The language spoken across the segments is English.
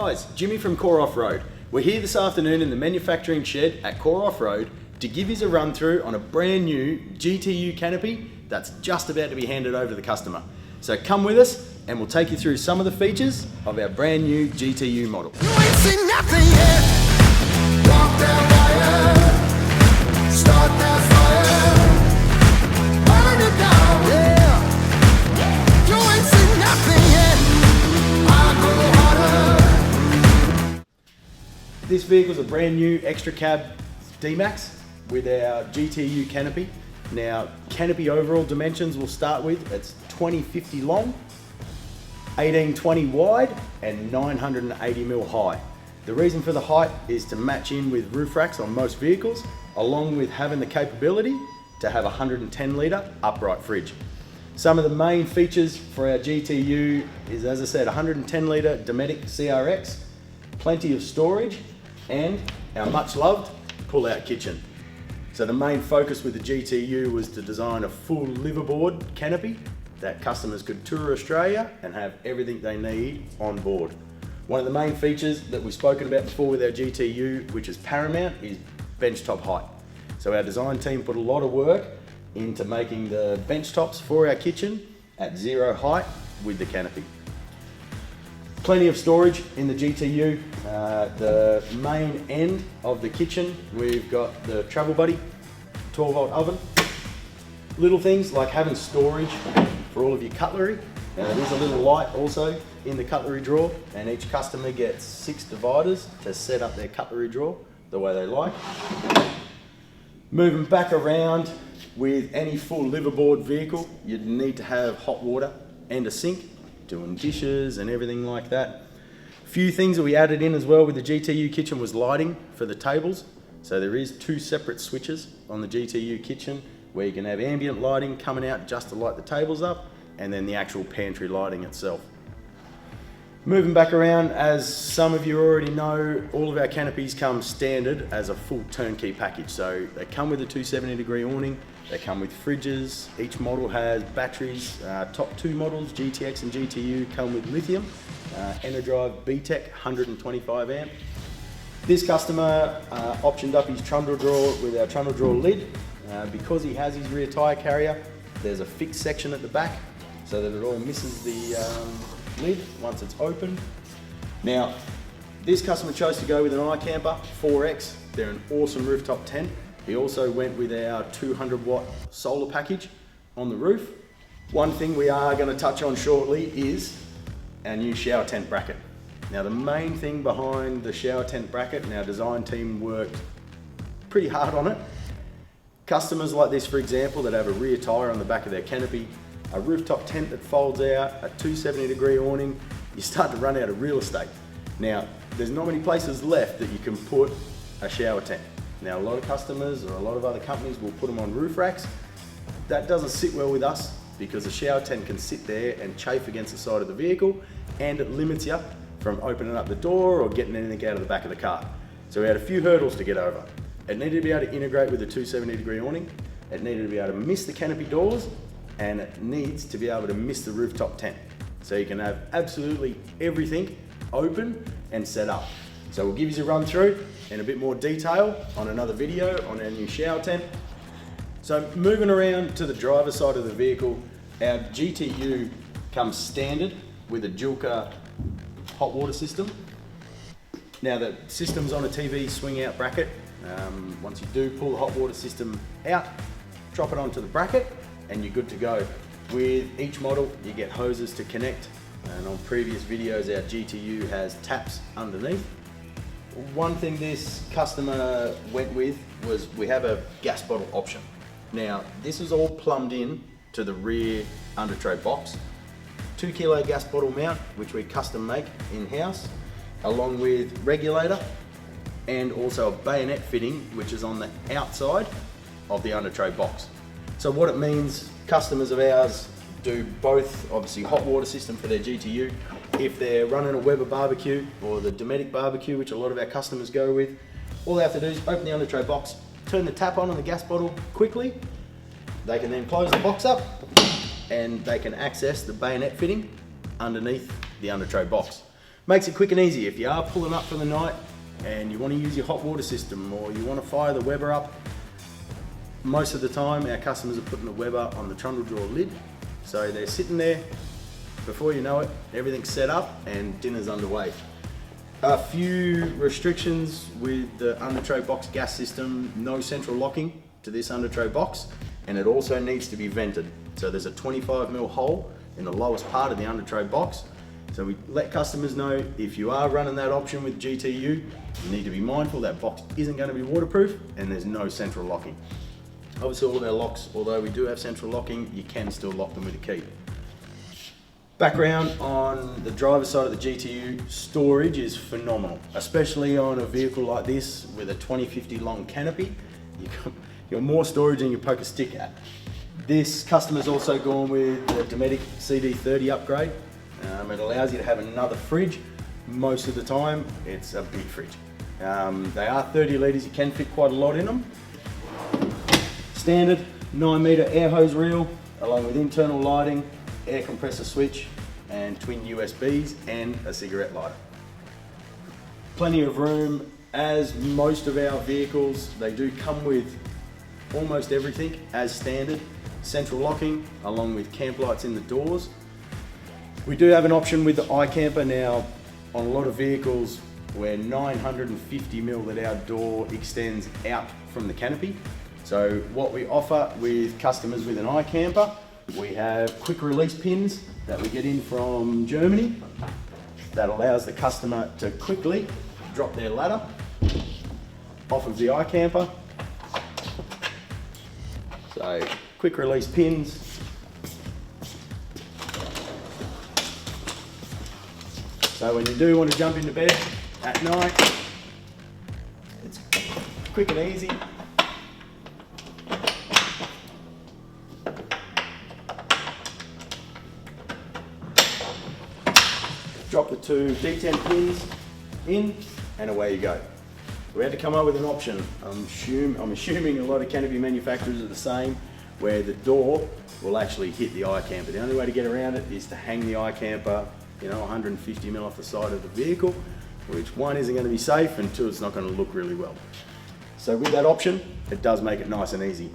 guys, Jimmy from Core Offroad. We're here this afternoon in the manufacturing shed at Core Offroad to give you a run through on a brand new GTU Canopy that's just about to be handed over to the customer. So come with us and we'll take you through some of the features of our brand new GTU model. You ain't seen nothing yet. Walk that wire, start that fire, burn it down, yeah. You ain't seen nothing yet. I go harder. This vehicle's a brand new extra cab D-Maz with our GTU Canopy. Now, Canopy overall dimensions we'll start with, it's 2050 long, 1820 wide and 980mm high. The reason for the height is to match in with roof racks on most vehicles, along with having the capability to have a 110 litre upright fridge. Some of the main features for our GTU is, as I said, 110 litre Dometic CRX, plenty of storage, and our much loved pull-out kitchen. So the main focus with the GTU was to design a full liverboard canopy that customers could tour Australia and have everything they need on board. One of the main features that we've spoken about before with our GTU, which is paramount, is bench top height. So our design team put a lot of work into making the bench tops for our kitchen at zero height with the canopy. Plenty of storage in the GTU. The main end of the kitchen, we've got the Travel Buddy 12-volt oven. Little things like having storage for all of your cutlery. There's a little light also in the cutlery drawer, and each customer gets 6 dividers to set up their cutlery drawer the way they like. Moving back around, with any full liverboard vehicle, you'd need to have hot water and a sink, doing dishes and everything like that. A few things that we added in as well with the GTU kitchen was lighting for the tables. So there is 2 separate switches on the GTU kitchen where you can have ambient lighting coming out just to light the tables up, and then the actual pantry lighting itself. Moving back around, as some of you already know, all of our canopies come standard as a full turnkey package. So they come with a 270-degree awning, they come with fridges, each model has batteries. Top 2 models, GTX and GTU, come with lithium, Enerdrive BTEC 125 amp. This customer optioned up his trundle drawer with our trundle drawer lid. Because he has his rear tyre carrier, there's a fixed section at the back so that it all misses the lid once it's open. Now, this customer chose to go with an iCamper 4X. They're an awesome rooftop tent. He also went with our 200-watt solar package on the roof. One thing we are going to touch on shortly is our new shower tent bracket. Now, the main thing behind the shower tent bracket, and our design team worked pretty hard on it. Customers like this, for example, that have a rear tyre on the back of their canopy, a rooftop tent that folds out, a 270-degree awning, you start to run out of real estate. Now, there's not many places left that you can put a shower tent. Now, a lot of customers or a lot of other companies will put them on roof racks. That doesn't sit well with us because a shower tent can sit there and chafe against the side of the vehicle, and it limits you from opening up the door or getting anything out of the back of the car. So we had a few hurdles to get over. It needed to be able to integrate with the 270-degree awning, it needed to be able to miss the canopy doors, and it needs to be able to miss the rooftop tent. So you can have absolutely everything open and set up. So we'll give you a run through in a bit more detail on another video on our new shower tent. So moving around to the driver's side of the vehicle, our GTU comes standard with a Julka hot water system. Now the system's on a TV swing out bracket. Once you do pull the hot water system out, drop it onto the bracket and you're good to go. With each model you get hoses to connect, and on previous videos our GTU has taps underneath. One thing this customer went with was we have a gas bottle option. Now this is all plumbed in to the rear under tray box. 2 kilo gas bottle mount which we custom make in-house, along with regulator and also a bayonet fitting which is on the outside of the under tray box. So what it means, customers of ours do both, obviously hot water system for their GTU. If they're running a Weber barbecue or the Dometic barbecue, which a lot of our customers go with, all they have to do is open the under tray box, turn the tap on the gas bottle quickly. They can then close the box up and they can access the bayonet fitting underneath the under tray box. Makes it quick and easy. If you are pulling up for the night and you want to use your hot water system or you want to fire the Weber up, most of the time our customers are putting the Weber on the trundle drawer lid. So they're sitting there, before you know it, everything's set up and dinner's underway. A few restrictions with the under tray box gas system: no central locking to this under tray box, and it also needs to be vented. So there's a 25mm hole in the lowest part of the under tray box. So we let customers know, if you are running that option with GTU, you need to be mindful that box isn't going to be waterproof and there's no central locking. Obviously all of our locks, although we do have central locking, you can still lock them with a key. Background on the driver's side of the GTU, storage is phenomenal, especially on a vehicle like this with a 2050 long canopy. You got more storage than you poke a stick at. This customer's also gone with the Dometic CD30 upgrade. It allows you to have another fridge. Most of the time, it's a big fridge. They are 30 litres, you can fit quite a lot in them. Standard 9-metre air hose reel, along with internal lighting, air compressor switch, and twin USBs, and a cigarette lighter. Plenty of room. As most of our vehicles, they do come with almost everything as standard. Central locking, along with camp lights in the doors. We do have an option with the iCamper now. On a lot of vehicles, we're 950mm that our door extends out from the canopy. So what we offer with customers with an iCamper, we have quick release pins that we get in from Germany that allows the customer to quickly drop their ladder off of the iCamper. So quick release pins. So when you do want to jump into bed at night, it's quick and easy. Drop the two D10 pins in and away you go. We had to come up with an option. I'm assuming a lot of canopy manufacturers are the same, where the door will actually hit the iCamper. The only way to get around it is to hang the iCamper 150mm off the side of the vehicle, which one, isn't going to be safe, and two, it's not going to look really well. So with that option, it does make it nice and easy.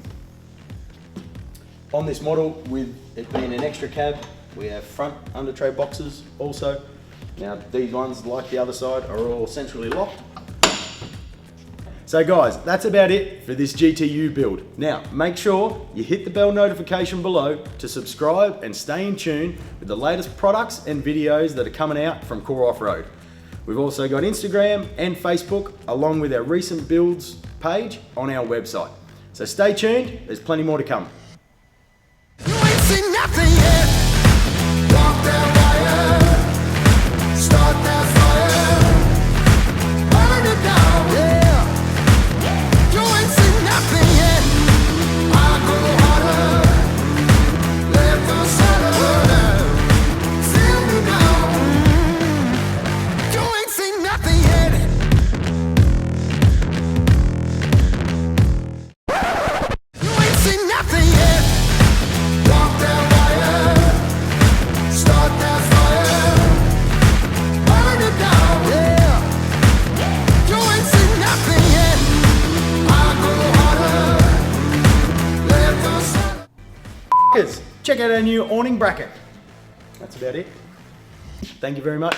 On this model, with it being an extra cab, we have front under tray boxes also. Now these ones, like the other side, are all centrally locked. So guys, that's about it for this GTU build. Now, make sure you hit the bell notification below to subscribe and stay in tune with the latest products and videos that are coming out from Core Off-Road. We've also got Instagram and Facebook, along with our recent builds page on our website. So stay tuned, there's plenty more to come. You ain't seen nothing yet. Walk that wire, start that fire, burn it down. Yeah. You ain't seen nothing yet. I go harder, let the sun fill me down. You ain't seen nothing yet. You ain't seen nothing yet. Walk that wire, start that fire, burn it down. Yeah. You ain't seen nothing yet. I go harder, let the sun. Check out our new awning bracket. That's about it. Thank you very much.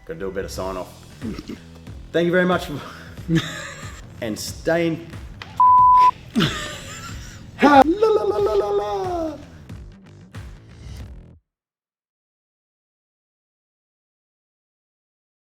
Gotta do a better sign off. Thank you very much for and stay in